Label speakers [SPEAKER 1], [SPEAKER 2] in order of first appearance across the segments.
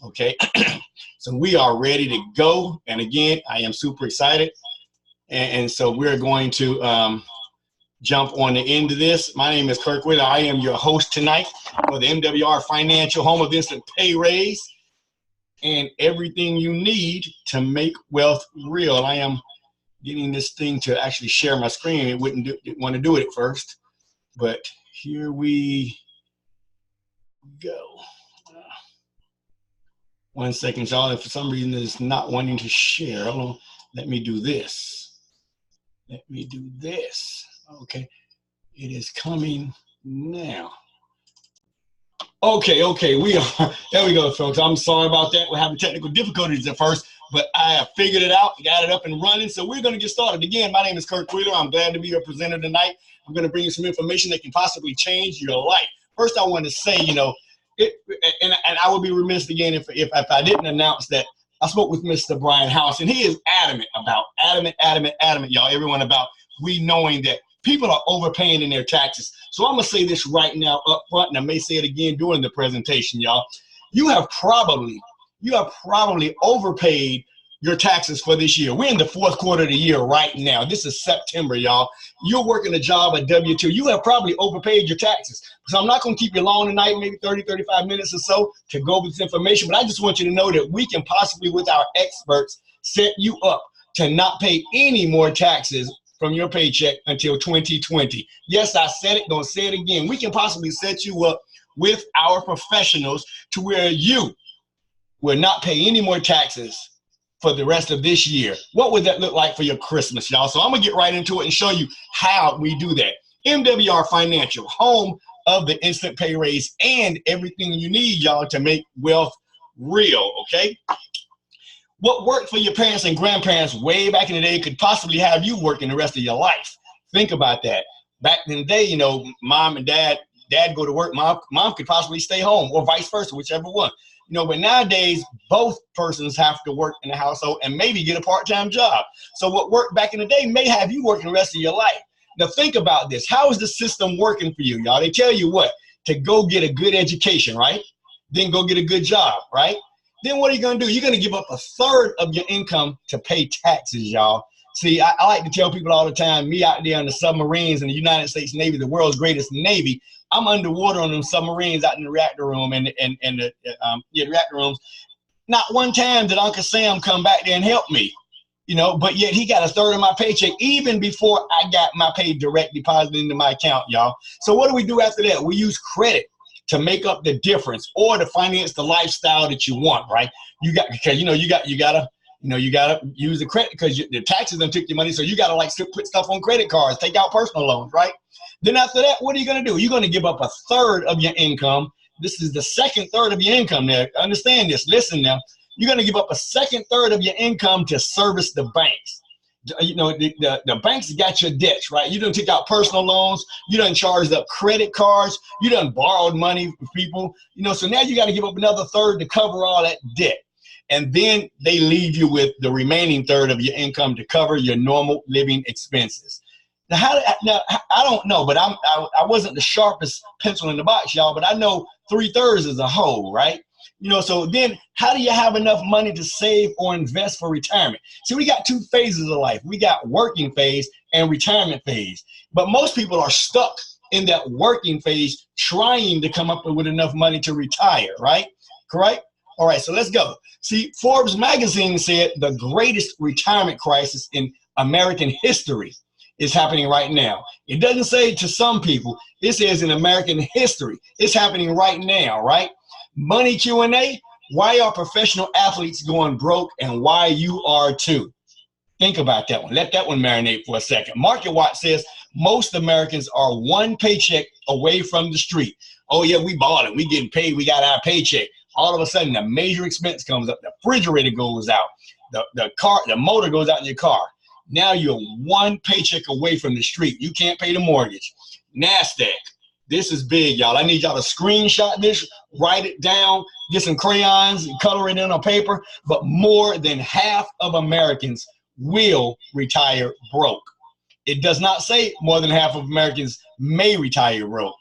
[SPEAKER 1] Okay, so we are ready to go. And again, I am super excited. And so we're going to jump on the end of this. My name is Kirk. I am your host tonight for the MWR Financial Home of Instant Pay Raise and everything you need to make wealth real. I am getting this thing to actually share my screen. It wouldn't want to do it at first, but here we go. 1 second, y'all. If for some reason it's not wanting to share, hold on. Let me do this. Let me do this. Okay, it is coming now. Okay, we are, there we go, folks. I'm sorry about that. We're having technical difficulties at first, but I have figured it out, got it up and running. So we're going to get started. Again, my name is Kirk Wheeler. I'm glad to be your presenter tonight. I'm going to bring you some information that can possibly change your life. First, I want to say, and I would be remiss again if I didn't announce that I spoke with Mr. Brian House, and he is adamant, y'all, everyone, about we knowing that people are overpaying in their taxes. So I'm going to say this right now up front, and I may say it again during the presentation, y'all. You have probably overpaid your taxes for this year. We're in the fourth quarter of the year right now. This is September, y'all. You're working a job at W-2. You have probably overpaid your taxes. So I'm not going to keep you long tonight, maybe 30, 35 minutes or so to go over this information, but I just want you to know that we can possibly, with our experts, set you up to not pay any more taxes from your paycheck until 2020. Yes, I said it, gonna say it again. We can possibly set you up with our professionals to where you will not pay any more taxes for the rest of this year. What would that look like for your Christmas, y'all? So I'm gonna get right into it and show you how we do that. MWR Financial, home of the instant pay raise and everything you need, y'all, to make wealth real, okay? What worked for your parents and grandparents way back in the day could possibly have you working the rest of your life. Think about that. Back in the day, mom and dad go to work, mom could possibly stay home, or vice versa, whichever one. But nowadays, both persons have to work in the household and maybe get a part-time job. So what worked back in the day may have you working the rest of your life. Now think about this. How is the system working for you, y'all? They tell you what? To go get a good education, right? Then go get a good job, right? Then what are you going to do? You're going to give up a third of your income to pay taxes, y'all. See, I like to tell people all the time, me out there in the submarines in the United States Navy, the world's greatest Navy, I'm underwater on them submarines out in the reactor room and the reactor rooms. Not one time did Uncle Sam come back there and help me, but yet he got a third of my paycheck even before I got my pay direct deposited into my account, y'all. So what do we do after that? We use credit to make up the difference or to finance the lifestyle that you want, right? You gotta use the credit because the taxes done took your money, so you gotta put stuff on credit cards, take out personal loans, right? Then after that, what are you gonna do? You're gonna give up a third of your income. This is the second third of your income now. Understand this, listen now. You're gonna give up a second third of your income to service the banks. The banks got your debts, right? You done took out personal loans. You done charged up credit cards. You done borrowed money from people. So now you got to give up another third to cover all that debt. And then they leave you with the remaining third of your income to cover your normal living expenses. Now, I don't know, but I wasn't the sharpest pencil in the box, y'all, but I know 3/3 is a whole, right? So then how do you have enough money to save or invest for retirement? See, we got two phases of life. We got working phase and retirement phase. But most people are stuck in that working phase trying to come up with enough money to retire, right? Correct? All right, so let's go. See, Forbes magazine said the greatest retirement crisis in American history is happening right now. It doesn't say to some people. It says in American history. It's happening right now, right? Money Q&A, why are professional athletes going broke and why you are too? Think about that one. Let that one marinate for a second. Market Watch says most Americans are one paycheck away from the street. Oh yeah, we bought it. We getting paid. We got our paycheck. All of a sudden, the major expense comes up. The refrigerator goes out. The motor goes out in your car. Now you're one paycheck away from the street. You can't pay the mortgage. NASDAQ. This is big, y'all. I need y'all to screenshot this, write it down, get some crayons and color it in on paper. But more than half of Americans will retire broke. It does not say more than half of Americans may retire broke.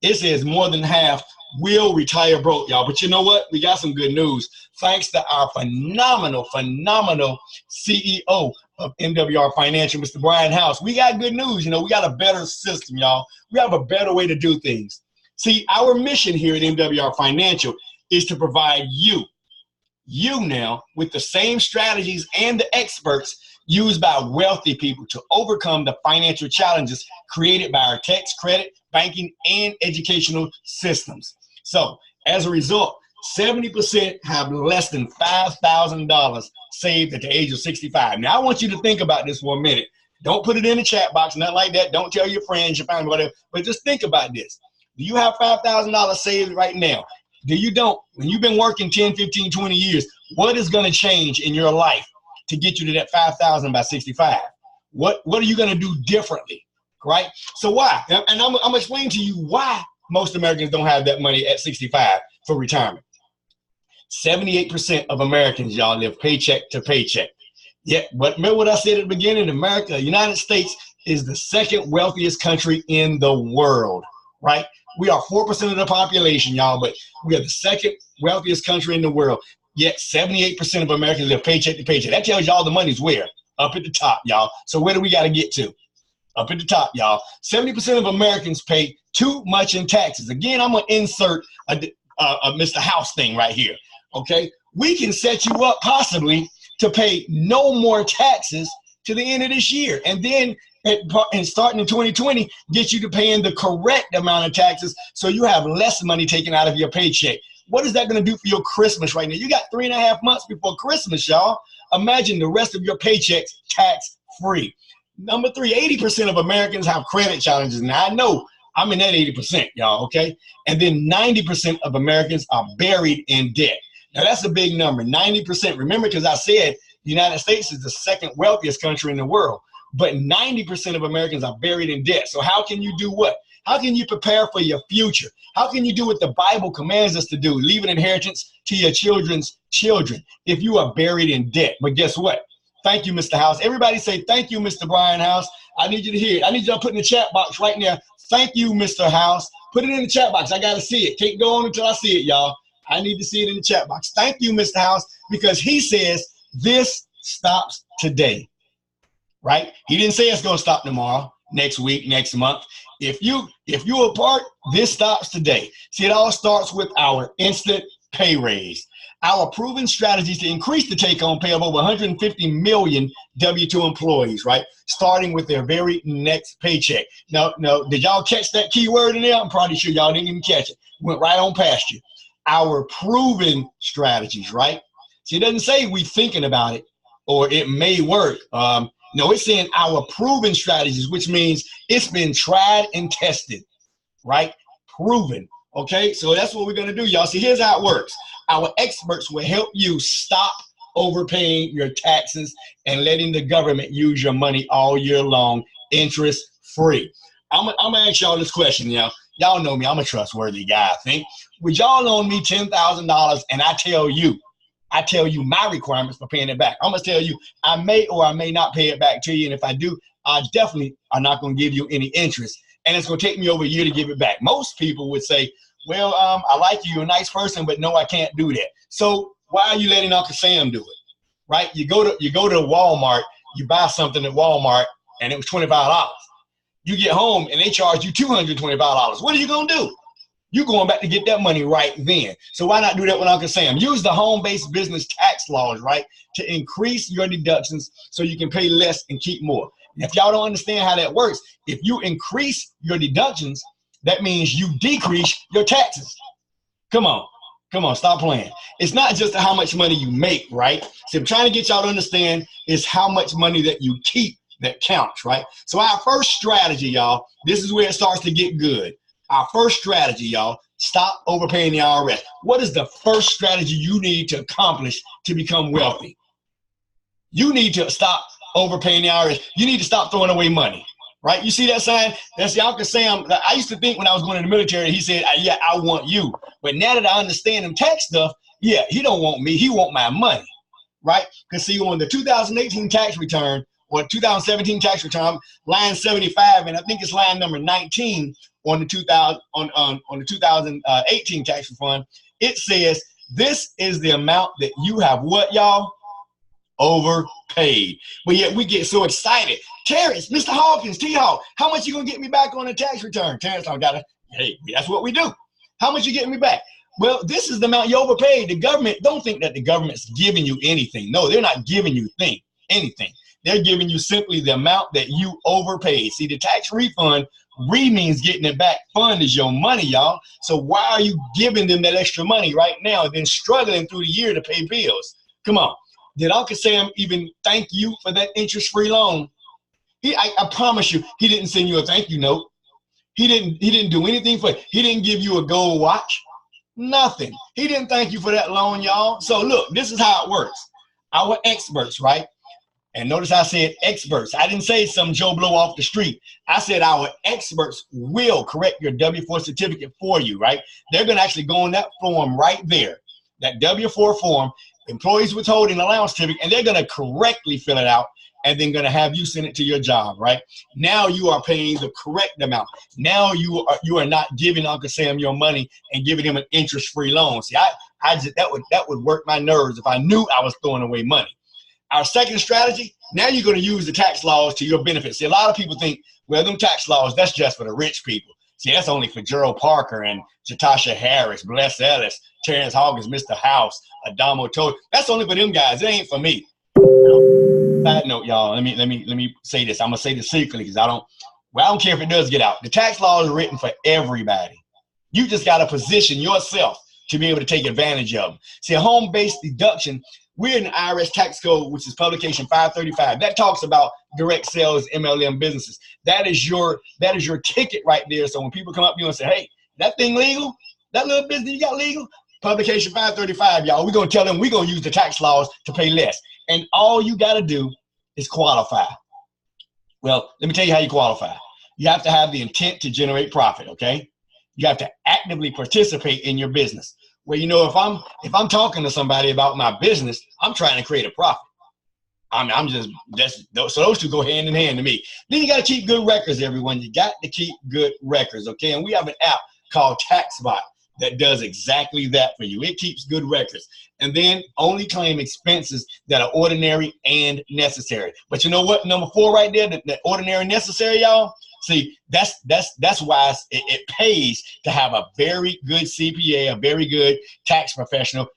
[SPEAKER 1] It says more than half will retire broke, y'all. But you know what? We got some good news. Thanks to our phenomenal CEO of MWR Financial, Mr. Brian House. We got good news. You know, we got a better system, y'all. We have a better way to do things. See, our mission here at MWR Financial is to provide you now with the same strategies and the experts used by wealthy people to overcome the financial challenges created by our tax, credit, banking, and educational systems. So as a result, 70% have less than $5,000 saved at the age of 65. Now, I want you to think about this for a minute. Don't put it in the chat box, nothing like that. Don't tell your friends, your family, whatever, but just think about this. Do you have $5,000 saved right now? Do you don't? When you've been working 10, 15, 20 years, what is going to change in your life to get you to that 5,000 by 65? What are you going to do differently, right? So why? And I'm going to explain to you why most Americans don't have that money at 65 for retirement. 78% of Americans, y'all, live paycheck to paycheck. Yeah, but remember what I said at the beginning? America, United States is the second wealthiest country in the world, right? We are 4% of the population, y'all, but we are the second wealthiest country in the world. Yet 78% of Americans live paycheck to paycheck. That tells y'all the money's where? Up at the top, y'all. So where do we got to get to? Up at the top, y'all. 70% of Americans pay too much in taxes. Again, I'm going to insert a Mr. House thing right here, okay? We can set you up possibly to pay no more taxes to the end of this year. And then and starting in 2020, get you to paying the correct amount of taxes so you have less money taken out of your paycheck. What is that going to do for your Christmas right now? You got 3.5 months before Christmas, y'all. Imagine the rest of your paychecks tax-free. Number 3, 80% of Americans have credit challenges. Now, I know I'm in that 80%, y'all, okay? And then 90% of Americans are buried in debt. Now, that's a big number, 90%. Remember, because I said the United States is the second wealthiest country in the world, but 90% of Americans are buried in debt. So how can you do what? How can you prepare for your future? How can you do what the Bible commands us to do? Leave an inheritance to your children's children if you are buried in debt. But guess what? Thank you, Mr. House. Everybody say, thank you, Mr. Brian House. I need you to hear it. I need you to put in the chat box right now. Thank you, Mr. House. Put it in the chat box. I got to see it. Can't go on until I see it, y'all. I need to see it in the chat box. Thank you, Mr. House, because he says this stops today, right? He didn't say it's going to stop tomorrow, next week, next month. If you're a part, this stops today. See, it all starts with our instant pay raise. Our proven strategies to increase the take-home pay of over 150 million W-2 employees, right? Starting with their very next paycheck. Now, did y'all catch that key word in there? I'm probably sure y'all didn't even catch it. Went right on past you. Our proven strategies, right? See, it doesn't say we thinking about it or it may work. No, it's saying our proven strategies, which means it's been tried and tested, right? Proven, okay? So that's what we're going to do, y'all. See, here's how it works. Our experts will help you stop overpaying your taxes and letting the government use your money all year long, interest-free. I'm gonna ask y'all this question, y'all. Y'all know me. I'm a trustworthy guy, I think. Would y'all loan me $10,000 and I tell you my requirements for paying it back? I'm gonna tell you I may or I may not pay it back to you, and if I do, I definitely are not gonna give you any interest, and it's gonna take me over a year to give it back. Most people would say, well, I like you, you're a nice person, but no, I can't do that. So why are you letting Uncle Sam do it, right? You go to Walmart, you buy something at Walmart, and it was $25. You get home and they charge you $225. What are you gonna do? You're going back to get that money right then. So why not do that with Uncle Sam? Use the home-based business tax laws, right, to increase your deductions so you can pay less and keep more. And if y'all don't understand how that works, if you increase your deductions, that means you decrease your taxes. Come on, stop playing. It's not just how much money you make, right? So I'm trying to get y'all to understand is how much money that you keep that counts, right? So our first strategy, y'all, this is where it starts to get good. Our first strategy, y'all, stop overpaying the IRS. What is the first strategy you need to accomplish to become wealthy? You need to stop overpaying the IRS. You need to stop throwing away money, right? You see that sign? That's the Uncle Sam. I used to think when I was going in the military, he said, yeah, I want you. But now that I understand them tax stuff, yeah, he don't want me. He want my money, right? Because see, on the 2018 tax return or 2017 tax return, line 75, and I think it's line number 19, on the 2018 tax refund, it says this is the amount that you have what, y'all? Overpaid. But yet we get so excited. Terrence, Mr. Hawkins, T-Hawk, how much you gonna get me back on the tax return? Terrence, I gotta, hey, that's what we do. How much you getting me back? Well, this is the amount you overpaid. The government, don't think that the government's giving you anything. No, they're not giving you anything. They're giving you simply the amount that you overpaid. See, the tax refund, means getting it back. Fund is your money, y'all. So why are you giving them that extra money right now and then struggling through the year to pay bills? Come on. Did Uncle Sam even thank you for that interest-free loan? I promise you, he didn't send you a thank you note. He didn't do anything for it. He didn't give you a gold watch. Nothing. He didn't thank you for that loan, y'all. So look, this is how it works. Our experts, right? And notice I said experts. I didn't say some Joe Blow off the street. I said our experts will correct your W-4 certificate for you, right? They're going to actually go on that form right there, that W-4 form, employees withholding allowance certificate, and they're going to correctly fill it out and then going to have you send it to your job, right? Now you are paying the correct amount. Now you are not giving Uncle Sam your money and giving him an interest-free loan. See, that would work my nerves if I knew I was throwing away money. Our second strategy, now you're going to use the tax laws to your benefit. See, a lot of people think, well, them tax laws, that's just for the rich people. See, that's only for Gerald Parker and Jatasha Harris, Bless Ellis, Terrence Hawkins, Mr. House, Adamo Toad. That's only for them guys. It ain't for me. Side note, y'all, let me say this. I'm going to say this secretly because I don't care if it does get out. The tax law is written for everybody. You just got to position yourself to be able to take advantage of them. See, a home-based deduction, we're in the IRS tax code, which is publication 535. That talks about direct sales, MLM businesses. That is your ticket right there. So when people come up to you and say, hey, that thing legal? That little business you got legal? Publication 535, y'all. We're going to tell them we're going to use the tax laws to pay less. And all you got to do is qualify. Well, let me tell you how you qualify. You have to have the intent to generate profit, okay? You have to actively participate in your business. Well, you know, if I'm talking to somebody about my business, I'm trying to create a profit. So those two go hand in hand to me. Then you got to keep good records, everyone. You got to keep good records, okay? And we have an app called TaxBot that does exactly that for you. It keeps good records. And then only claim expenses that are ordinary and necessary. But you know what? Number 4 right there, the ordinary and necessary, y'all. See, that's why it pays to have a very good CPA, a very good tax professional,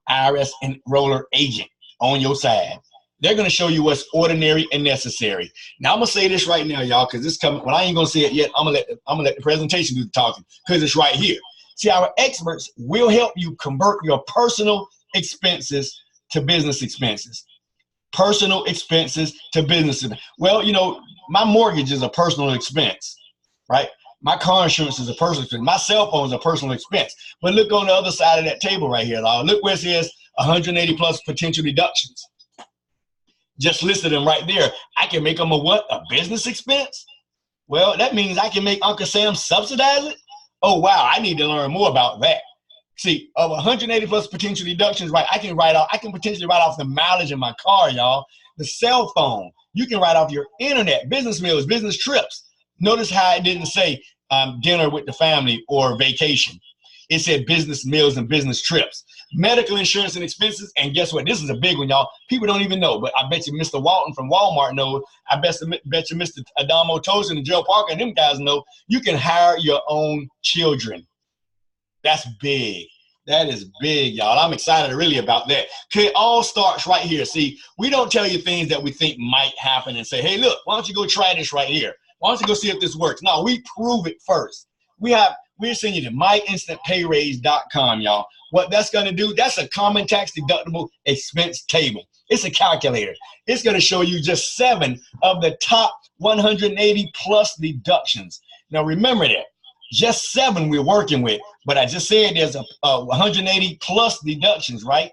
[SPEAKER 1] IRS enroller agent on your side. They're going to show you what's ordinary and necessary. Now, I'm going to say this right now, y'all, because it's coming. Well, I ain't going to say it yet. I'm going to let the presentation do the talking because it's right here. See, our experts will help you convert your personal expenses to business expenses. Personal expenses to business. Well, you know, my mortgage is a personal expense, right? My car insurance is a personal expense. My cell phone is a personal expense. But look on the other side of that table right here, y'all. Look where it says 180 plus potential deductions. Just listed them right there. I can make them a what? A business expense? Well, that means I can make Uncle Sam subsidize it? Oh, wow, I need to learn more about that. See, of 180 plus potential deductions, right, I can potentially write off the mileage in my car, y'all. The cell phone, you can write off your internet, business meals, business trips. Notice how it didn't say dinner with the family or vacation. It said business meals and business trips. Medical insurance and expenses, and guess what? This is a big one, y'all. People don't even know, but I bet you Mr. Walton from Walmart knows. I bet you Mr. Adamo Tosin and Joe Parker and them guys know. You can hire your own children. That's big. That is big, y'all. I'm excited really about that. Okay, it all starts right here. See, we don't tell you things that we think might happen and say, hey, look, why don't you go try this right here? Why don't you go see if this works? No, we prove it first. We're sending you to myinstantpayraise.com, y'all. What that's going to do, that's a common tax deductible expense table. It's a calculator. It's going to show you just 7 of the top 180 plus deductions. Now, remember that. Just 7 we're working with, but I just said there's a 180 plus deductions, right?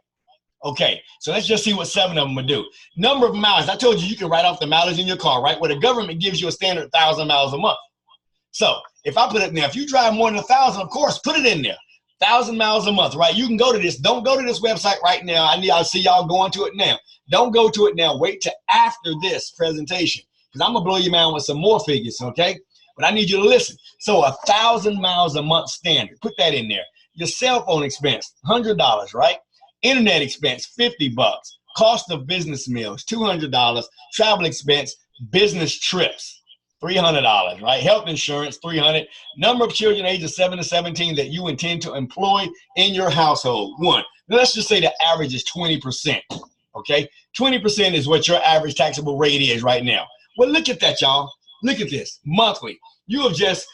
[SPEAKER 1] Okay, so let's just see what 7 of them will do. Number of miles. I told you you can write off the mileage in your car, right? Well, the government gives you a standard 1,000 miles a month. So if I put it in there, if you drive more than 1,000, of course, put it in there. 1,000 miles a month, right? You can go to this. Don't go to this website right now. I'll see y'all going to it now. Don't go to it now. Wait till after this presentation because I'm going to blow your mind with some more figures, okay? But I need you to listen. So 1,000 miles a month standard. Put that in there. Your cell phone expense, $100, right? Internet expense, $50. Cost of business meals, $200. Travel expense, business trips, $300, right? Health insurance, $300. Number of children ages 7 to 17 that you intend to employ in your household, 1. Let's just say the average is 20%, okay? 20% is what your average taxable rate is right now. Well, look at that, y'all. Look at this, monthly. You have just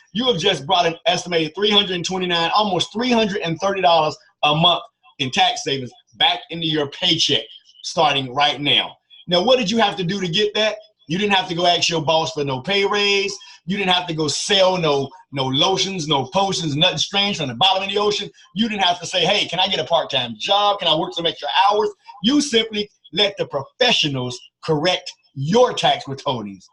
[SPEAKER 1] brought an estimated $329, almost $330 a month in tax savings back into your paycheck starting right now. Now, what did you have to do to get that? You didn't have to go ask your boss for no pay raise. You didn't have to go sell no lotions, no potions, nothing strange from the bottom of the ocean. You didn't have to say, hey, can I get a part-time job? Can I work some extra hours? You simply let the professionals correct your tax withholdings.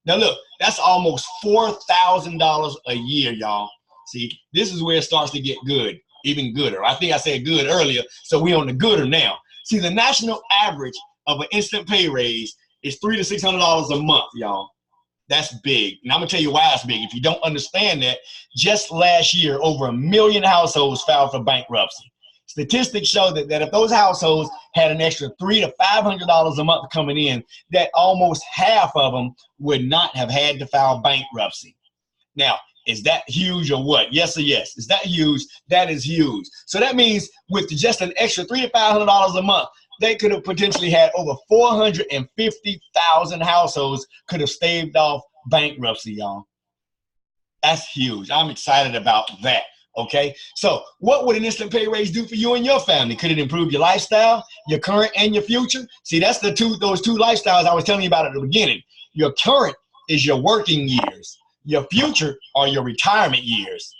[SPEAKER 1] Now look, that's almost $4,000 a year, y'all. See, this is where it starts to get good, even gooder. I think I said good earlier, so we're on the gooder now. See, the national average of an instant pay raise is $300 to $600 a month, y'all. That's big. And I'm gonna tell you why it's big. If you don't understand that, just last year, over 1 million households filed for bankruptcy. Statistics show that if those households had an extra $300 to $500 a month coming in, that almost half of them would not have had to file bankruptcy. Now, is that huge or what? Yes or yes? Is that huge? That is huge. So that means with just an extra $300 to $500 a month, they could have potentially had over 450,000 households could have staved off bankruptcy, y'all. That's huge. I'm excited about that. Okay, so what would an instant pay raise do for you and your family? Could it improve your lifestyle, your current and your future? See, that's those two lifestyles I was telling you about at the beginning. Your current is your working years. Your future are your retirement years.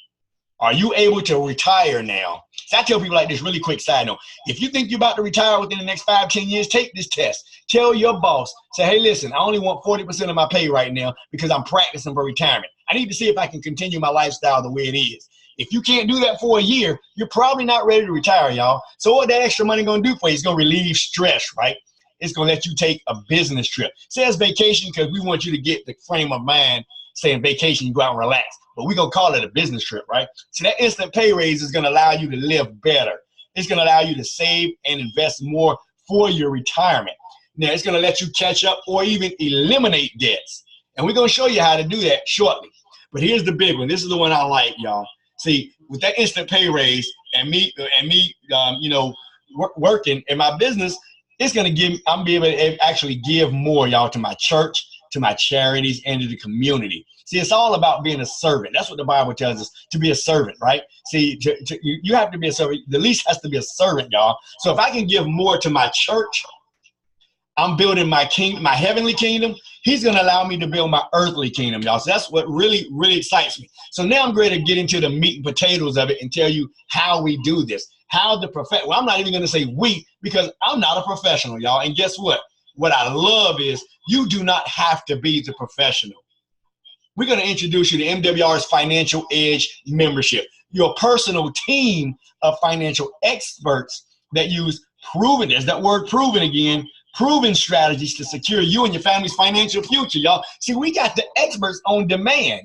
[SPEAKER 1] Are you able to retire now? So I tell people like this, really quick side note. If you think you're about to retire within the next 5-10 years, take this test. Tell your boss, say, hey, listen, I only want 40% of my pay right now because I'm practicing for retirement. I need to see if I can continue my lifestyle the way it is. If you can't do that for a year, you're probably not ready to retire, y'all. So what that extra money gonna do for you? It's gonna relieve stress, right? It's gonna let you take a business trip. Say it's vacation because we want you to get the frame of mind saying vacation, you go out and relax. But we're gonna call it a business trip, right? So that instant pay raise is gonna allow you to live better. It's gonna allow you to save and invest more for your retirement. Now it's gonna let you catch up or even eliminate debts. And we're gonna show you how to do that shortly. But here's the big one. This is the one I like, y'all. See, with that instant pay raise and me, working in my business, it's gonna I'm be able to actually give more, y'all, to my church, to my charities, and to the community. See, it's all about being a servant. That's what the Bible tells us, to be a servant, right? See, you have to be a servant. The least has to be a servant, y'all. So if I can give more to my church, I'm building my kingdom, my heavenly kingdom. He's going to allow me to build my earthly kingdom, y'all. So that's what really, really excites me. So now I'm going to get into the meat and potatoes of it and tell you how we do this. Well, I'm not even going to say we, because I'm not a professional, y'all. And guess what? What I love is you do not have to be the professional. We're going to introduce you to MWR's Financial Edge membership, your personal team of financial experts that use proven, there's that word proven again, proven strategies to secure you and your family's financial future, y'all. See, we got the experts on demand.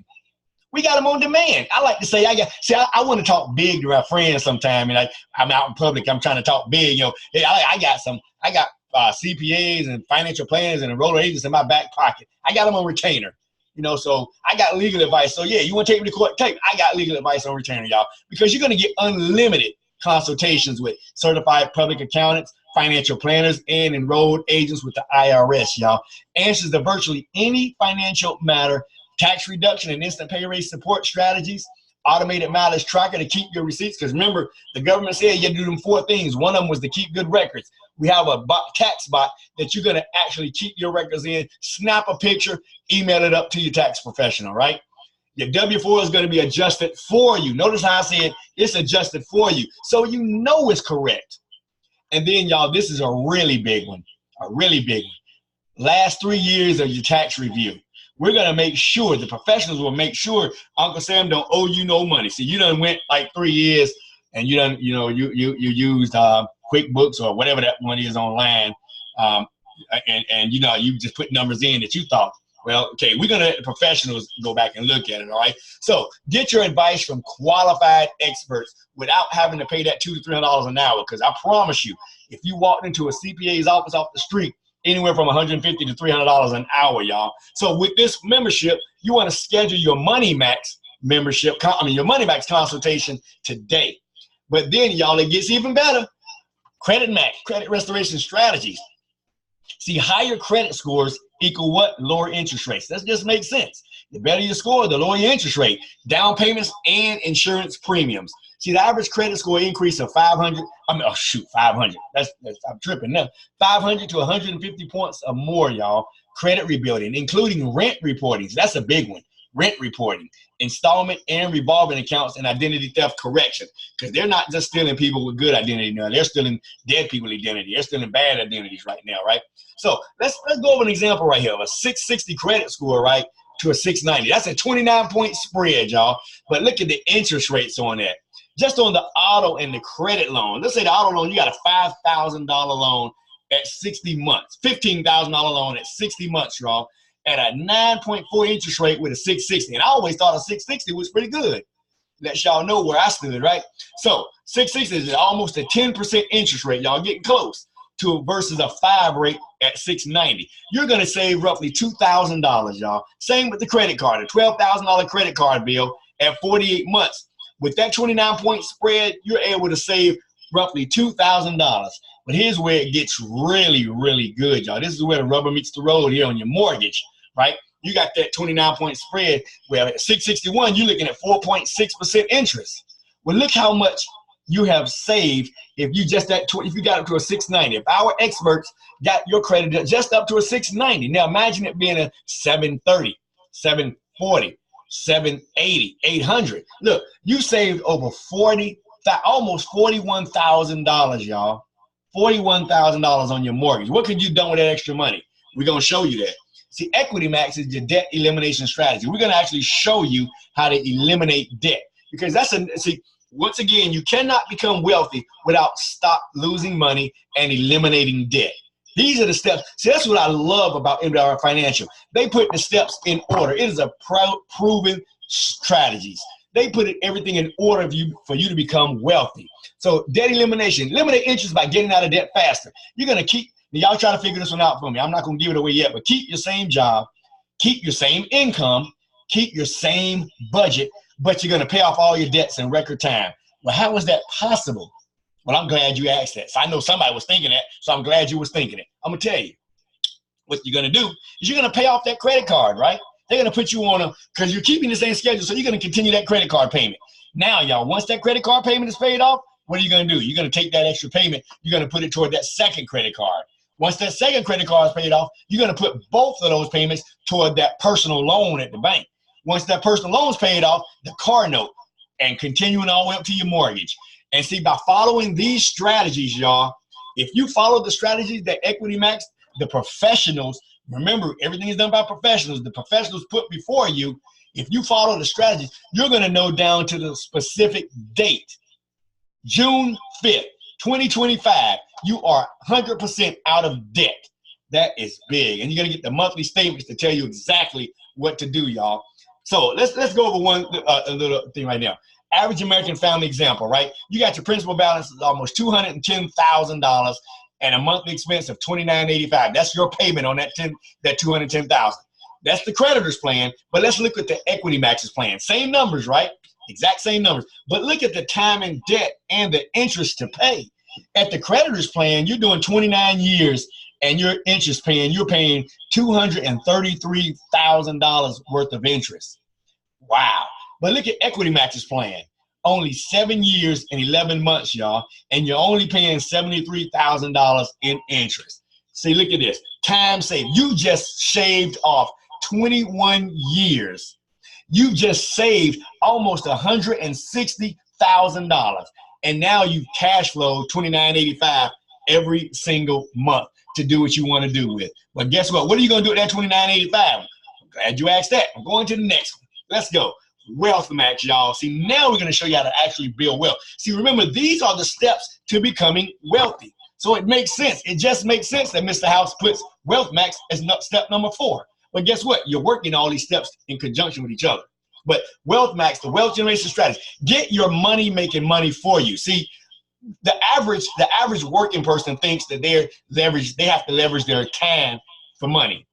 [SPEAKER 1] We got them on demand. I like to say, I want to talk big to my friends sometime, and I'm out in public, I'm trying to talk big, you know. I got CPAs and financial planners and enroller agents in my back pocket. I got them on retainer, you know, so I got legal advice. So yeah, you want to take me to court? I got legal advice on retainer, y'all, because you're going to get unlimited consultations with certified public accountants, financial planners, and enrolled agents with the IRS, y'all. Answers to virtually any financial matter, tax reduction and instant pay raise support strategies, automated mileage tracker to keep your receipts. Because remember, the government said you had to do them 4 things. One of them was to keep good records. We have a tax bot that you're going to actually keep your records in, snap a picture, email it up to your tax professional, right? Your W-4 is going to be adjusted for you. Notice how I said it's adjusted for you, so you know it's correct. And then, y'all, this is a really big one, Last 3 years of your tax review. We're going to make sure, the professionals will make sure Uncle Sam don't owe you no money. See, you done went like 3 years and you done, you used QuickBooks or whatever that one is online. And you just put numbers in that you thought, Well, okay, we're going to let the professionals go back and look at it, all right? So get your advice from qualified experts without having to pay that $200 to $300 an hour, because I promise you, if you walked into a CPA's office off the street, anywhere from $150 to $300 an hour, y'all. So with this membership, you want to schedule your MoneyMAX membership, your MoneyMAX consultation today. But then, y'all, it gets even better. CreditMax, credit restoration strategies. See, higher credit scores equal what? Lower interest rates. That just makes sense. The better your score, the lower your interest rate. Down payments and insurance premiums. See, the average credit score increase of 500. 500. I'm tripping now. 500 to 150 points or more, y'all. Credit rebuilding, including rent reporting. So that's a big one. Rent reporting, installment and revolving accounts, and identity theft correction. Because they're not just stealing people with good identity now. They're stealing dead people identity. They're stealing bad identities right now, right? So let's go over an example right here of a 660 credit score, right, to a 690. That's a 29-point spread, y'all. But look at the interest rates on that. Just on the auto and the credit loan. Let's say the auto loan, you got a $5,000 loan at 60 months, $15,000 loan at 60 months, y'all, at a 9.4 interest rate with a 660. And I always thought a 660 was pretty good. Let y'all know where I stood, right? So 660 is almost a 10% interest rate, y'all, getting close to versus a 5 rate at 690. You're going to save roughly $2,000, y'all. Same with the credit card, a $12,000 credit card bill at 48 months. With that 29-point spread, you're able to save roughly $2,000. But here's where it gets really, really good, y'all. This is where the rubber meets the road here on your mortgage, right? You got that 29-point spread where at 661, you're looking at 4.6% interest. Well, look how much you have saved if you got up to a 690. If our experts got your credit just up to a 690. Now imagine it being a 730, 740, 780, 800. Look, you saved over almost $41,000, y'all. $41,000 on your mortgage. What could you done with that extra money? We're going to show you that. See, EquityMAX is your debt elimination strategy. We're going to actually show you how to eliminate debt, because once again, you cannot become wealthy without stop losing money and eliminating debt. These are the steps. See, that's what I love about MWR Financial. They put the steps in order. It is a proven strategies. They put everything in order for you to become wealthy. So debt elimination, eliminate interest by getting out of debt faster. You're going to keep, y'all try to figure this one out for me. I'm not going to give it away yet, but keep your same job, keep your same income, keep your same budget, but you're going to pay off all your debts in record time. Well, how is that possible? Well, I'm glad you asked that. So I know somebody was thinking that, so I'm glad you was thinking it. I'm going to tell you. What you're going to do is you're going to pay off that credit card, right? They're going to put you on because you're keeping the same schedule, so you're going to continue that credit card payment. Now, y'all, once that credit card payment is paid off, what are you going to do? You're going to take that extra payment. You're going to put it toward that second credit card. Once that second credit card is paid off, you're going to put both of those payments toward that personal loan at the bank. Once that personal loan is paid off, the car note, and continuing all the way up to your mortgage. And see, by following these strategies, y'all, if you follow the strategies that EquityMAX, the professionals, remember, everything is done by professionals. The professionals put before you. If you follow the strategies, you're going to know down to the specific date. June 5th, 2025, you are 100% out of debt. That is big. And you're going to get the monthly statements to tell you exactly what to do, y'all. So let's go over a little thing right now. Average American family example, right? You got your principal balance is almost $210,000 and a monthly expense of $29.85. That's your payment on that $210,000. That's the creditor's plan, but let's look at the EquityMAX's plan. Same numbers, right? Exact same numbers. But look at the time and debt and the interest to pay. At the creditor's plan, you're doing 29 years and you're paying $233,000 worth of interest. Wow. But look at EquityMAX's plan. Only 7 years and 11 months, y'all, and you're only paying $73,000 in interest. See, look at this. Time saved. You just shaved off 21 years. You just saved almost $160,000. And now you cash flow $29.85 every single month to do what you want to do with. But guess what? What are you going to do with that $29.85? I'm glad you asked that. I'm going to the next one. Let's go. WealthMAX, y'all. See, now we're going to show you how to actually build wealth. See, remember, these are the steps to becoming wealthy. So it makes sense. It just makes sense that Mr. House puts WealthMAX as step number 4. But guess what? You're working all these steps in conjunction with each other. But WealthMAX, the wealth generation strategy, get your money making money for you. See, the average working person thinks that they have to leverage their time for money.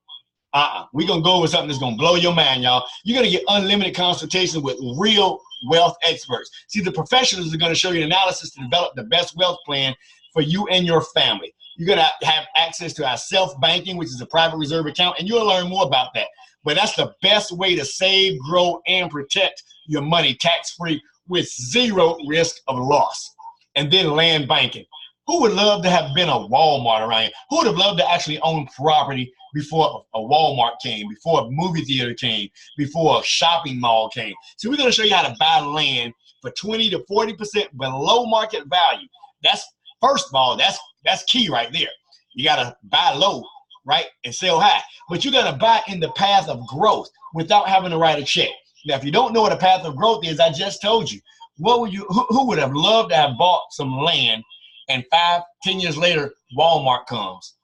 [SPEAKER 1] We're going to go with something that's going to blow your mind, y'all. You're going to get unlimited consultation with real wealth experts. See, the professionals are going to show you analysis to develop the best wealth plan for you and your family. You're going to have access to our self-banking, which is a private reserve account, and you'll learn more about that. But that's the best way to save, grow, and protect your money tax-free with zero risk of loss. And then land banking. Who would love to have been a Walmart around here? Who would have loved to actually own property before a Walmart came, before a movie theater came, before a shopping mall came? So we're going to show you how to buy land for 20 to 40% below market value. That's, first of all, that's key right there. You got to buy low, right, and sell high. But you got to buy in the path of growth without having to write a check. Now, if you don't know what a path of growth is, I just told you. What would you? Who would have loved to have bought some land, and 5, 10 years later, Walmart comes?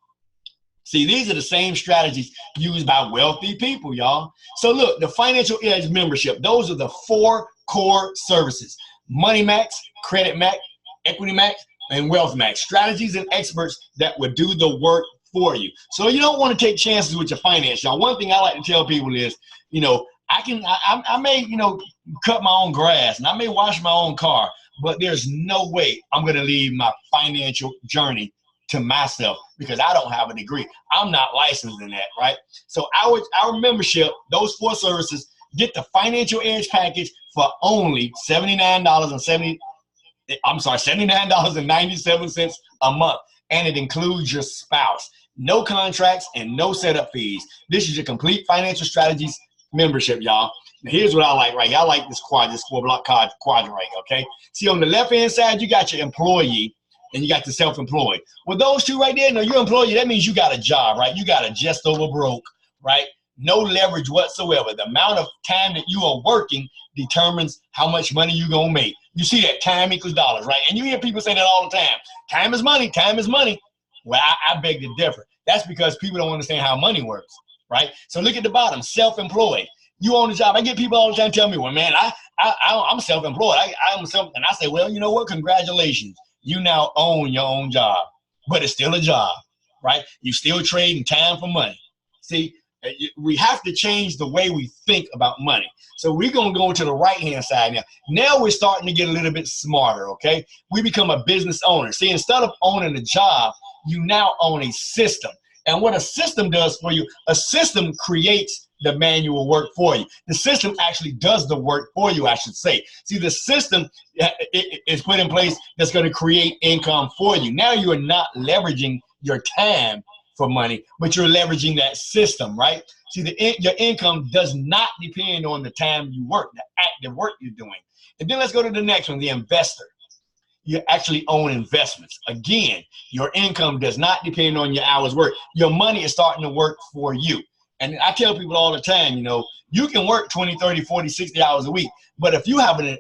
[SPEAKER 1] See, these are the same strategies used by wealthy people, y'all. So look, the Financial Edge membership, those are the 4 core services: MoneyMAX, CreditMax, EquityMAX, and WealthMAX. Strategies and experts that would do the work for you. So you don't want to take chances with your finance, y'all. One thing I like to tell people is, you know, I may, you know, cut my own grass and I may wash my own car, but there's no way I'm going to leave my financial journey to myself because I don't have a degree. I'm not licensed in that, right? So our membership, those 4 services, get the Financial Edge package for only $79.97 a month. And it includes your spouse. No contracts and no setup fees. This is your complete financial strategies membership, y'all. Now, here's what I like right here. I like this 4-block quadrant right here, okay? See, on the left-hand side, you got your employee and you got the self-employed. Well, those two right there, no, you're employee, that means you got a job, right? You got a just over broke, right? No leverage whatsoever. The amount of time that you are working determines how much money you're going to make. You see that time equals dollars, right? And you hear people say that all the time. Time is money. Time is money. Well, I beg to differ. That's because people don't understand how money works, right? So look at the bottom, self-employed. You own a job. I get people all the time tell me, well, man, I'm self-employed. I'm self, and I say, well, you know what? Congratulations. You now own your own job, but it's still a job, right? You still trading time for money. See, we have to change the way we think about money. So we're going to go to the right-hand side now. Now we're starting to get a little bit smarter, okay? We become a business owner. See, instead of owning a job, you now own a system. And what a system does for you, a system creates the manual work for you. The system actually does the work for you, I should say. See, the system is put in place that's going to create income for you. Now you are not leveraging your time for money, but you're leveraging that system, right? See, your income does not depend on the time you work, the active work you're doing. And then let's go to the next one, the investor. You actually own investments. Again, your income does not depend on your hours work. Your money is starting to work for you. And I tell people all the time, you know, you can work 20, 30, 40, 60 hours a week. But if you have a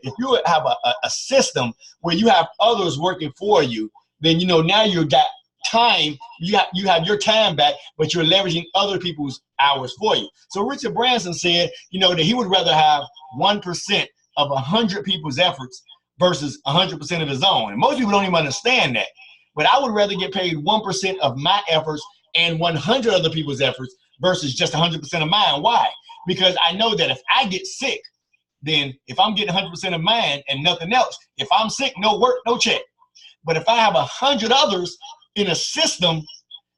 [SPEAKER 1] system where you have others working for you, then, you know, now you've got time, you have your time back, but you're leveraging other people's hours for you. So Richard Branson said, you know, that he would rather have 1% of 100 people's efforts versus 100% of his own. And most people don't even understand that. But I would rather get paid 1% of my efforts and 100 other people's efforts versus just 100% of mine. Why? Because I know that if I get sick, then if I'm getting 100% of mine and nothing else, if I'm sick, no work, no check. But if I have 100 others in a system,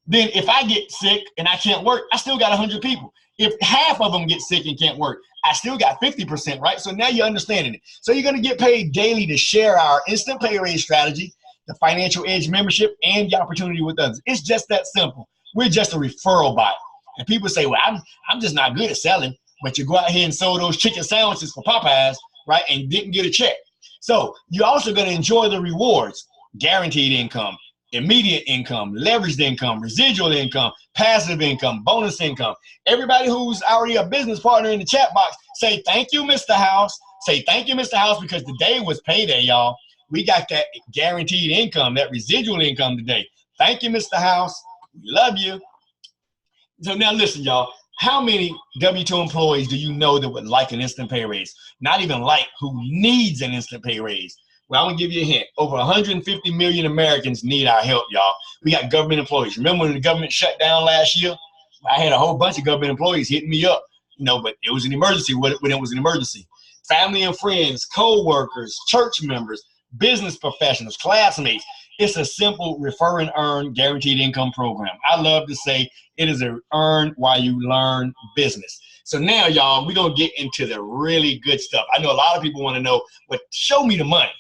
[SPEAKER 1] then if I get sick and I can't work, I still got 100 people. If half of them get sick and can't work, I still got 50%, right? So now you're understanding it. So you're going to get paid daily to share our instant pay raise strategy, the Financial Edge membership, and the opportunity with others. It's just that simple. We're just a referral bot. And people say, well, I'm just not good at selling, but you go out here and sold those chicken sandwiches for Popeyes, right, and didn't get a check. So you're also going to enjoy the rewards, guaranteed income, immediate income, leveraged income, residual income, passive income, bonus income. Everybody who's already a business partner in the chat box, say thank you, Mr. House. Say thank you, Mr. House, because today was payday, y'all. We got that guaranteed income, that residual income today. Thank you, Mr. House. We love you. So now listen, y'all. How many W-2 employees do you know that would like an instant pay raise? Not even like, who needs an instant pay raise? Well, I'm gonna give you a hint. Over 150 million Americans need our help, y'all. We got government employees. Remember when the government shut down last year? I had a whole bunch of government employees hitting me up, but it was an emergency when it was an emergency. Family and friends, co-workers, church members, business professionals, classmates. It's a simple refer and earn guaranteed income program. I love to say it is a earn while you learn business. So now, y'all, we're going to get into the really good stuff. I know a lot of people want to know, but show me the money,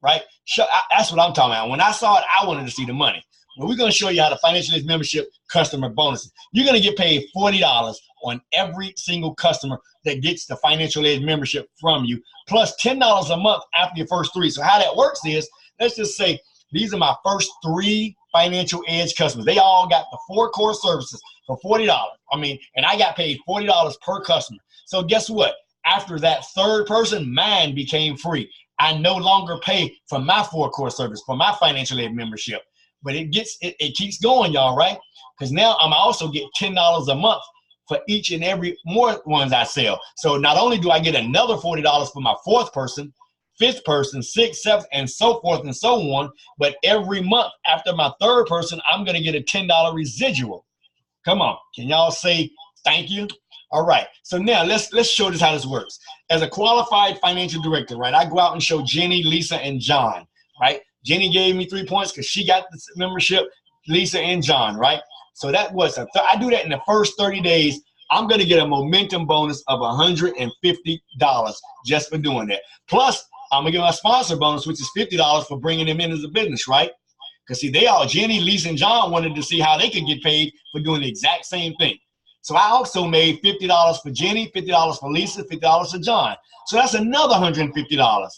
[SPEAKER 1] right? That's what I'm talking about. When I saw it, I wanted to see the money. Well, we're going to show you how the FinancialEDGE membership customer bonuses. You're going to get paid $40 on every single customer that gets the FinancialEDGE membership from you, plus $10 a month after your first 3. So how that works is, let's just say these are my first 3 FinancialEDGE customers. They all got the 4 core services for $40. And I got paid $40 per customer. So guess what? After that 3rd person, mine became free. I no longer pay for my 4 core service, for my FinancialEDGE membership. But it keeps going, y'all, right? Because now I'm also get $10 a month for each and every more ones I sell. So not only do I get another $40 for my 4th person, 5th person, 6th, 7th, and so forth and so on, but every month after my 3rd person, I'm gonna get a $10 residual. Come on, can y'all say thank you? All right, so now let's show this how this works. As a qualified financial director, right, I go out and show Jenny, Lisa, and John, right? Jenny gave me 3 points because she got the membership, Lisa and John, right? So that was, I do that in the first 30 days. I'm going to get a momentum bonus of $150 just for doing that. Plus, I'm going to get my sponsor bonus, which is $50 for bringing them in as a business, right? Because see, Jenny, Lisa, and John wanted to see how they could get paid for doing the exact same thing. So I also made $50 for Jenny, $50 for Lisa, $50 for John. So that's another $150.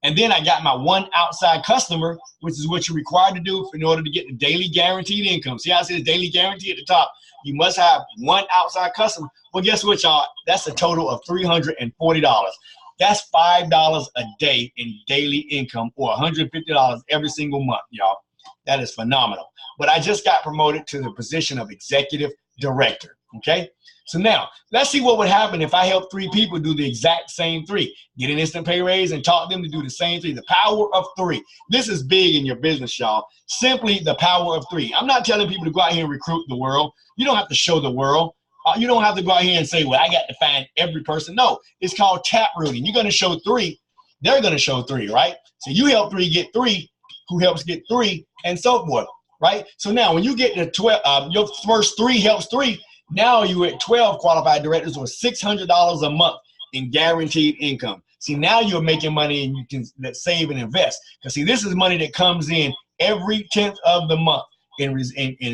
[SPEAKER 1] And then I got my 1 outside customer, which is what you're required to do in order to get the daily guaranteed income. See how I said daily guarantee at the top? You must have 1 outside customer. Well, guess what, y'all? That's a total of $340. That's $5 a day in daily income, or $150 every single month, y'all. That is phenomenal. But I just got promoted to the position of executive director, okay? So now, let's see what would happen if I help 3 people do the exact same 3. Get an instant pay raise and taught them to do the same 3. The power of 3. This is big in your business, y'all. Simply the power of 3. I'm not telling people to go out here and recruit the world. You don't have to show the world. You don't have to go out here and say, well, I got to find every person. No, it's called tap rooting. You're going to show 3. They're going to show 3, right? So you help 3 get 3, who helps get 3, and so forth, right? So now when you get to 12, your first 3 helps 3. Now you're at 12 qualified directors with $600 a month in guaranteed income. See, now you're making money and you can save and invest. Because see, this is money that comes in every 10th of the month in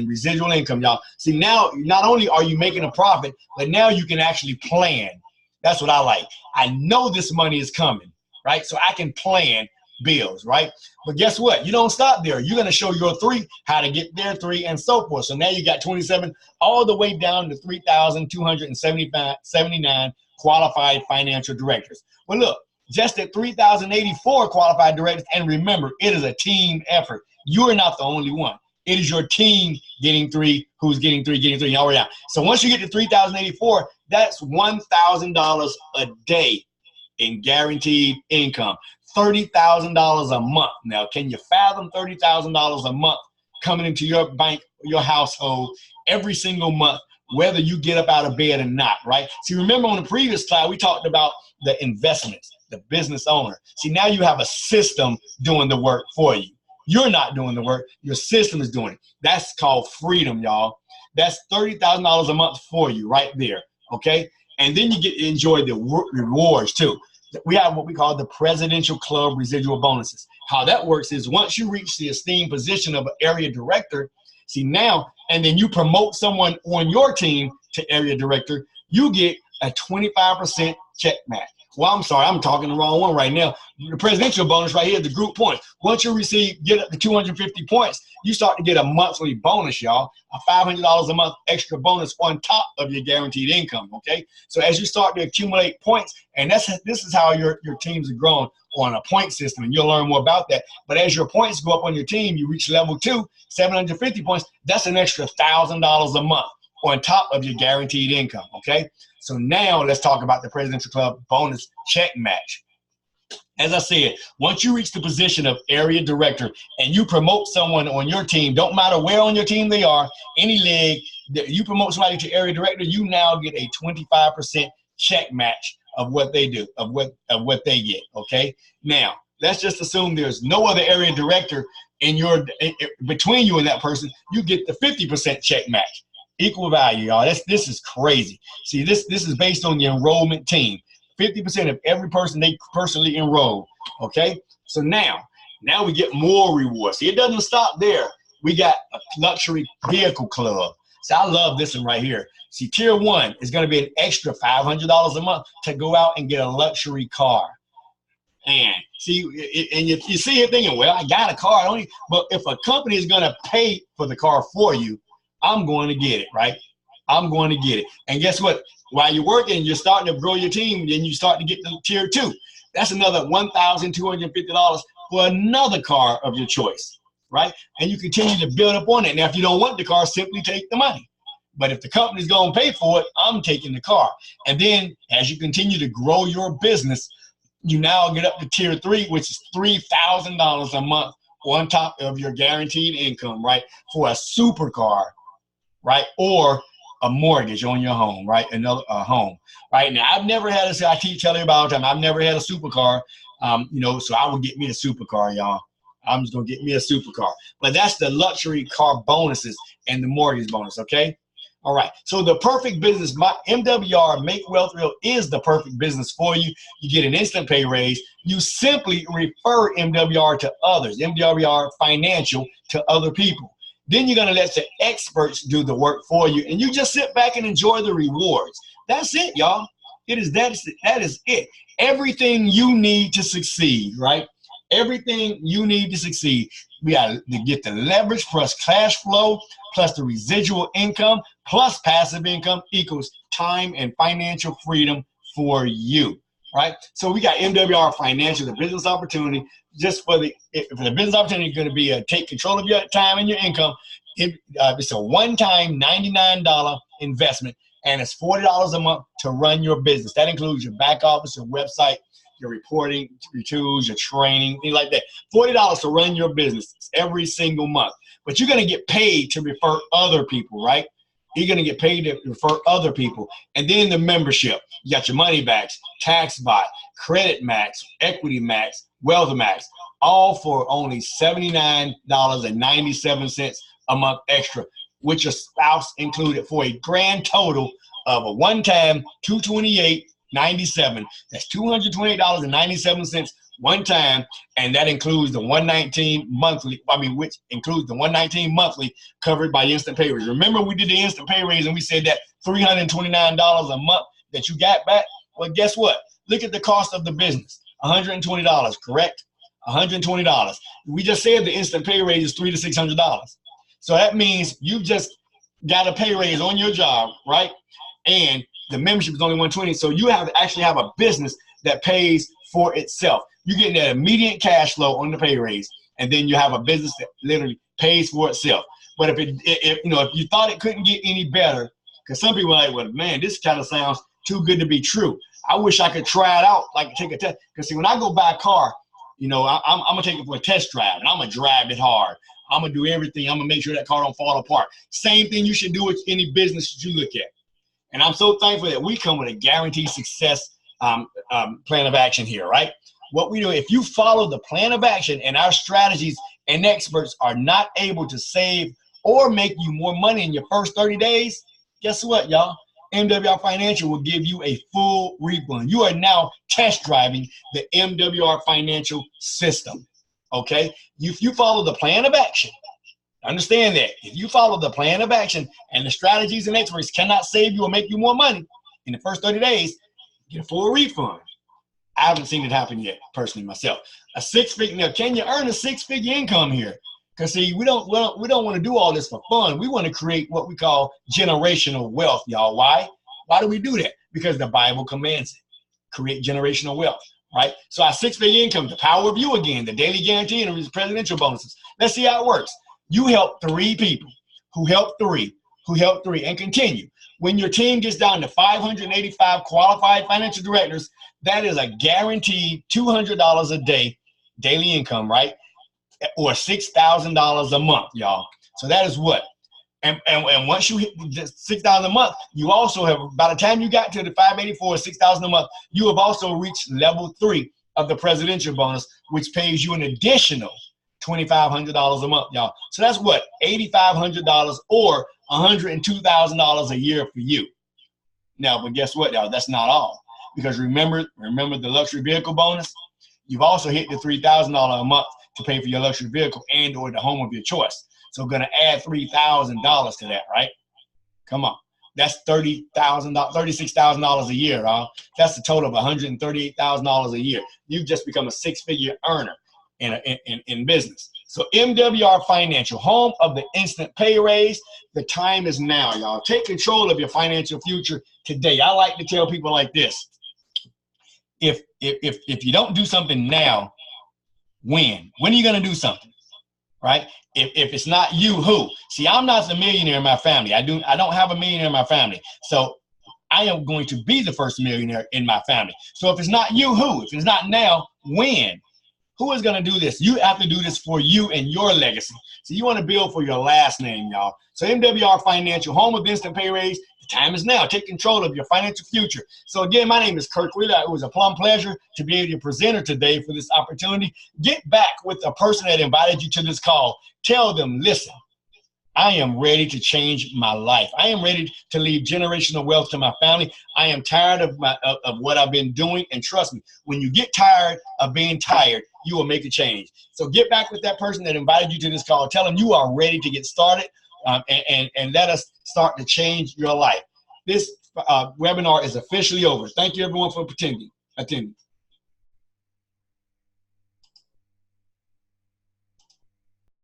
[SPEAKER 1] residual income, y'all. See, now not only are you making a profit, but now you can actually plan. That's what I like. I know this money is coming, right? So I can plan bills, right? But guess what? You don't stop there. You're going to show your 3 how to get their 3 and so forth. So now you got 27 all the way down to 3,279 qualified financial directors. Well, look, just at 3,084 qualified directors, and remember, it is a team effort. You are not the only one. It is your team getting 3, who's getting 3, all the way down. So once you get to 3,084, that's $1,000 a day in guaranteed income. $30,000 a month. Now, can you fathom $30,000 a month coming into your bank, your household every single month, whether you get up out of bed or not, right? See, remember on the previous slide, we talked about the investments, the business owner. See, now you have a system doing the work for you. You're not doing the work. Your system is doing it. That's called freedom, y'all. That's $30,000 a month for you right there, okay? And then you get to enjoy the rewards too. We have what we call the Presidential Club residual bonuses. How that works is once you reach the esteemed position of an area director, see now, and then you promote someone on your team to area director, you get a 25% check match. Well, I'm sorry, I'm talking the wrong one right now. The presidential bonus right here, the group points. Once you get up to 250 points, you start to get a monthly bonus, y'all, a $500 a month extra bonus on top of your guaranteed income, okay? So as you start to accumulate points, and this is how your teams are growing on a point system, and you'll learn more about that. But as your points go up on your team, you reach level 2, 750 points, that's an extra $1,000 a month. on top of your guaranteed income, okay? So now let's talk about the Presidential Club bonus check match. As I said, once you reach the position of area director and you promote someone on your team, don't matter where on your team they are, any leg, you promote somebody to area director, you now get a 25% check match of what they do, of what they get, okay? Now, let's just assume there's no other area director between you and that person, you get the 50% check match. Equal value, y'all. This is crazy. See, this is based on the enrollment team. 50% of every person they personally enroll, okay? So now we get more rewards. See, it doesn't stop there. We got a luxury vehicle club. See, I love this one right here. See, tier 1 is going to be an extra $500 a month to go out and get a luxury car. And see, and you see it thinking, well, I got a car. But if a company is going to pay for the car for you, I'm going to get it, right? I'm going to get it. And guess what? While you're working, you're starting to grow your team, then you start to get to tier 2. That's another $1,250 for another car of your choice, right? And you continue to build up on it. Now, if you don't want the car, simply take the money. But if the company's going to pay for it, I'm taking the car. And then as you continue to grow your business, you now get up to tier 3, which is $3,000 a month on top of your guaranteed income, right? For a supercar, right? Or a mortgage on your home, right? Another home, right? Now, I've never had I keep telling you about all the time, I've never had a supercar, you know, so I will get me a supercar, y'all. I'm just going to get me a supercar. But that's the luxury car bonuses and the mortgage bonus, okay? All right, so the perfect business, MWR, Make Wealth Real, is the perfect business for you. You get an instant pay raise. You simply refer MWR to others, MWR Financial to other people. Then you're going to let the experts do the work for you, and you just sit back and enjoy the rewards. That's it, y'all. That is it. Everything you need to succeed, right? Everything you need to succeed. We got to get the leverage plus cash flow plus the residual income plus passive income equals time and financial freedom for you, right? So we got MWR Financial, the business opportunity. Just for the business opportunity, going to be take control of your time and your income. It's a one-time $99 investment, and it's $40 a month to run your business. That includes your back office, your website, your reporting, your tools, your training, things like that. $40 to run your business every single month. But you're going to get paid to refer other people, right? You're going to get paid to refer other people. And then the membership. You got your MoneyMAX, TaxBot, CreditMax, EquityMAX, WealthMAX, all for only $79.97 a month extra, with your spouse included, for a grand total of a one-time $228.97. That's $228.97 one time, and that includes the $119 monthly. Which includes the $119 monthly covered by instant pay raise. Remember, we did the instant pay raise, and we said that $329 a month that you got back. Well, guess what? Look at the cost of the business. $120, correct? $120. We just said the instant pay raise is $300 to $600. So that means you just got a pay raise on your job, right? And the membership is only $120. So you actually have a business that pays for itself. You're getting that immediate cash flow on the pay raise, and then you have a business that literally pays for itself. But if you thought it couldn't get any better, because some people are like, well, man, this kind of sounds too good to be true. I wish I could try it out, like take a test. Because see, when I go buy a car, I'm gonna take it for a test drive, and I'm gonna drive it hard. I'm gonna do everything. I'm gonna make sure that car don't fall apart. Same thing you should do with any business that you look at. And I'm so thankful that we come with a guaranteed success plan of action here, right? What we do, if you follow the plan of action and our strategies and experts are not able to save or make you more money in your first 30 days, guess what, y'all? MWR Financial will give you a full refund. You are now test driving the MWR Financial system, okay? If you follow the plan of action, understand that. If you follow the plan of action and the strategies and experts cannot save you or make you more money in the first 30 days, get a full refund. I haven't seen it happen yet, personally, myself. A six-figure, now, can you earn a six-figure income here? Because see, we don't want to do all this for fun. We want to create what we call generational wealth, y'all. Why? Why do we do that? Because the Bible commands it. Create generational wealth, right? So our six-figure income, the power of you again, the daily guarantee and the presidential bonuses. Let's see how it works. You help 3 people who help 3 who helped 3 and continue. When your team gets down to 585 qualified financial directors, that is a guaranteed $200 a day daily income, right? Or $6,000 a month, y'all. So that is what. And once you hit $6,000 a month, you also have, by the time you got to the 584, $6,000 a month, you have also reached level 3 of the presidential bonus, which pays you an additional $2,500 a month, y'all. So that's what, $8,500 or $102,000 a year for you. Now, but guess what, y'all? That's not all. Because remember the luxury vehicle bonus? You've also hit the $3,000 a month to pay for your luxury vehicle and or the home of your choice. So going to add $3,000 to that, right? Come on. That's $36,000 a year, y'all. That's a total of $138,000 a year. You've just become a 6-figure earner in business. So MWR Financial, home of the instant pay raise. The time is now, y'all. Take control of your financial future today. I like to tell people like this. If you don't do something now, when? When are you going to do something? Right? If it's not you, who? See, I'm not the millionaire in my family. I don't have a millionaire in my family. So I am going to be the first millionaire in my family. So if it's not you, who? If it's not now, when? Who is going to do this? You have to do this for you and your legacy. So you want to build for your last name, y'all. So MWR Financial, home of instant pay raise. The time is now. Take control of your financial future. So again, my name is Kirk. It was a plum pleasure to be able to present her today for this opportunity. Get back with the person that invited you to this call. Tell them, listen, I am ready to change my life. I am ready to leave generational wealth to my family. I am tired of what I've been doing. And trust me, when you get tired of being tired, you will make a change. So get back with that person that invited you to this call. Tell them you are ready to get started and let us start to change your life. This webinar is officially over. Thank you, everyone, for attending.